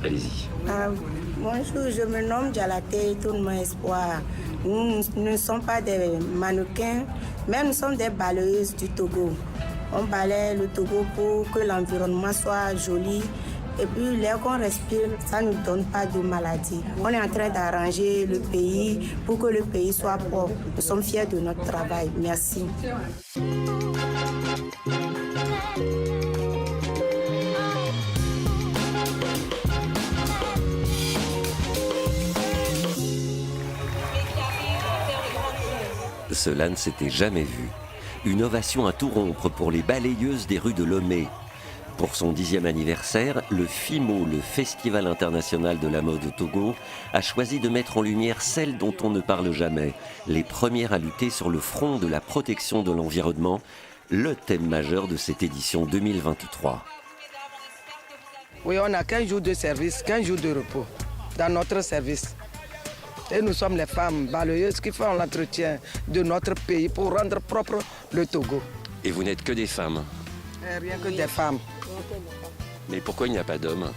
Allez-y. Bonjour, je me nomme Dialaté Tournement Espoir. Nous ne sommes pas des mannequins, mais nous sommes des balayeuses du Togo. On balaye le Togo pour que l'environnement soit joli. Et puis l'air qu'on respire, ça ne nous donne pas de maladie. On est en train d'arranger le pays pour que le pays soit propre. Nous sommes fiers de notre travail. Merci. Cela ne s'était jamais vu. Une ovation à tout rompre pour les balayeuses des rues de Lomé. Pour son 10e anniversaire, le FIMO, le Festival international de la mode au Togo, a choisi de mettre en lumière celles dont on ne parle jamais, les premières à lutter sur le front de la protection de l'environnement, le thème majeur de cette édition 2023. Oui, on a 15 jours de service, 15 jours de repos dans notre service. Et nous sommes les femmes balayeuses qui font l'entretien de notre pays pour rendre propre le Togo. Et vous n'êtes que des femmes? Rien que des femmes. Mais pourquoi il n'y a pas d'hommes?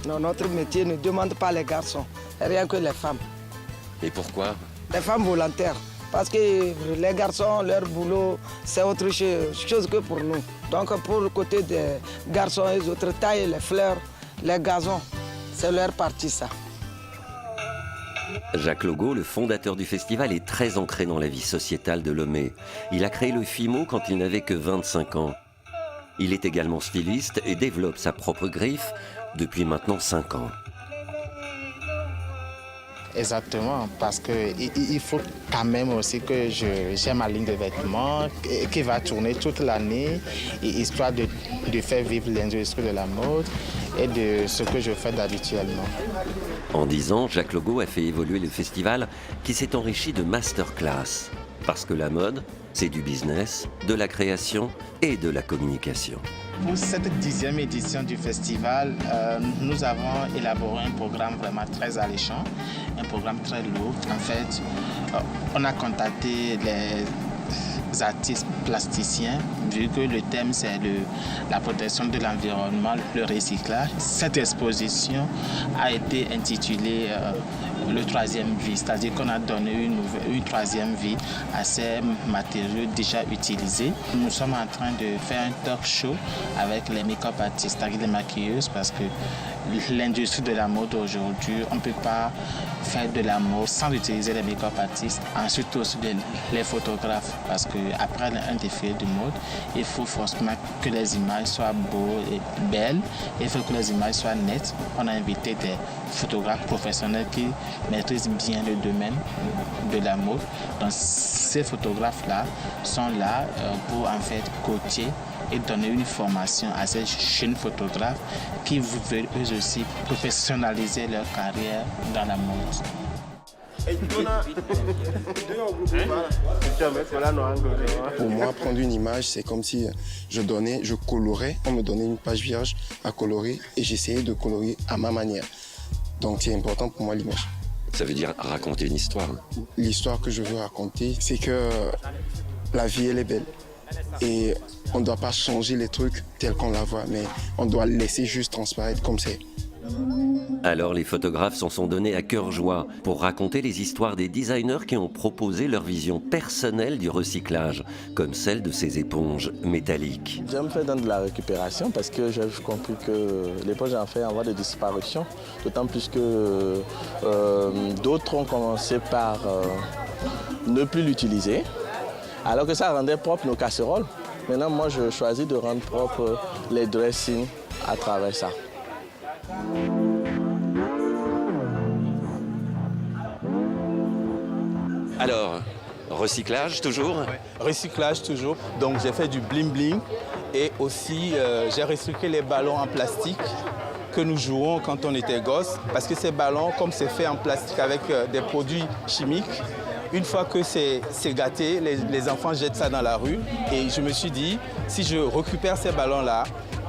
Non, notre métier ne demande pas les garçons, rien que les femmes. Et pourquoi? Les femmes volontaires. Parce que les garçons, leur boulot, c'est autre chose que pour nous. Donc pour le côté des garçons, les autres taillent les fleurs, les gazons, c'est leur partie ça. Jacques Logo, le fondateur du festival, est très ancré dans la vie sociétale de Lomé. Il a créé le FIMO quand il n'avait que 25 ans. Il est également styliste et développe sa propre griffe depuis maintenant 5 ans. Exactement, parce qu'il faut quand même aussi que j'ai ma ligne de vêtements qui va tourner toute l'année, histoire de faire vivre l'industrie de la mode et de ce que je fais d'habituellement. En 10 ans, Jacques Logo a fait évoluer le festival qui s'est enrichi de masterclass. Parce que la mode, c'est du business, de la création et de la communication. Pour cette 10e édition du festival, nous avons élaboré un programme vraiment très alléchant, un programme très lourd. En fait, on a contacté les artistes plasticiens, vu que le thème c'est la protection de l'environnement, le recyclage. Cette exposition a été intitulée le 3e vie, c'est-à-dire qu'on a donné une 3e vie à ces matériaux déjà utilisés. Nous sommes en train de faire un talk show avec les make-up artistes, avec les maquilleuses, parce que l'industrie de la mode aujourd'hui, on ne peut pas faire de la mode sans utiliser les make-up artistes. Ensuite aussi les photographes, parce qu'après un défilé de mode, il faut forcément que les images soient beaux et belles, il faut que les images soient nettes. On a invité des photographes professionnels qui maîtrisent bien le domaine de la mode. Donc ces photographes-là sont là pour en fait coacher et donner une formation à ces jeunes photographes qui veulent eux aussi professionnaliser leur carrière dans la mode. Pour moi, prendre une image, c'est comme si je colorais, on me donnait une page vierge à colorer et j'essayais de colorer à ma manière. Donc c'est important pour moi l'image. Ça veut dire raconter une histoire. L'histoire que je veux raconter, c'est que la vie, elle est belle. Et on ne doit pas changer les trucs tels qu'on la voit, mais on doit laisser juste transparaître comme c'est. Alors les photographes s'en sont donnés à cœur joie pour raconter les histoires des designers qui ont proposé leur vision personnelle du recyclage, comme celle de ces éponges métalliques. J'aime faire dans de la récupération parce que j'ai compris que l'éponge en fait en voie de disparition, d'autant plus que d'autres ont commencé par ne plus l'utiliser, alors que ça rendait propre nos casseroles. Maintenant, moi, je choisis de rendre propre les dressings à travers ça. Alors, recyclage toujours? Recyclage toujours. Donc j'ai fait du bling bling et aussi j'ai recyclé les ballons en plastique que nous jouons quand on était gosse. Parce que ces ballons, comme c'est fait en plastique avec des produits chimiques, une fois que c'est gâté, les enfants jettent ça dans la rue. Et je me suis dit, si je récupère ces ballons-là,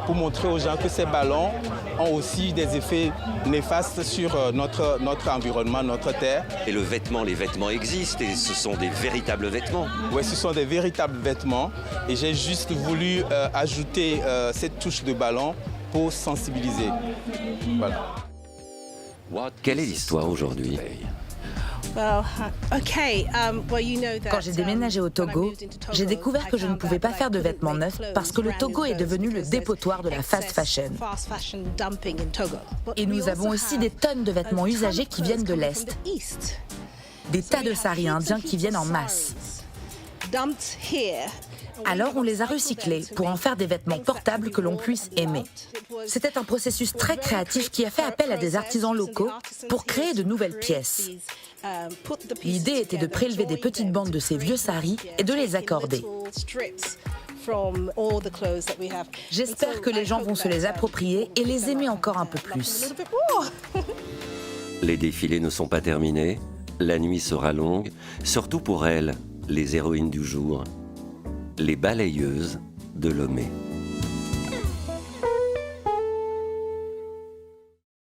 pour montrer aux gens que ces ballons ont aussi des effets néfastes sur notre environnement, notre terre. Et les vêtements existent et ce sont des véritables vêtements. Oui, ce sont des véritables vêtements et j'ai juste voulu ajouter cette touche de ballon pour sensibiliser. Voilà. Quelle est l'histoire aujourd'hui? Quand j'ai déménagé au Togo, j'ai découvert que je ne pouvais pas faire de vêtements neufs parce que le Togo est devenu le dépotoir de la fast fashion. Et nous avons aussi des tonnes de vêtements usagés qui viennent de l'Est. Des tas de saris indiens qui viennent en masse. Alors on les a recyclés pour en faire des vêtements portables que l'on puisse aimer. C'était un processus très créatif qui a fait appel à des artisans locaux pour créer de nouvelles pièces. L'idée était de prélever des petites bandes de ces vieux saris et de les accorder. J'espère que les gens vont se les approprier et les aimer encore un peu plus. Les défilés ne sont pas terminés, la nuit sera longue, surtout pour elles, les héroïnes du jour, les balayeuses de Lomé.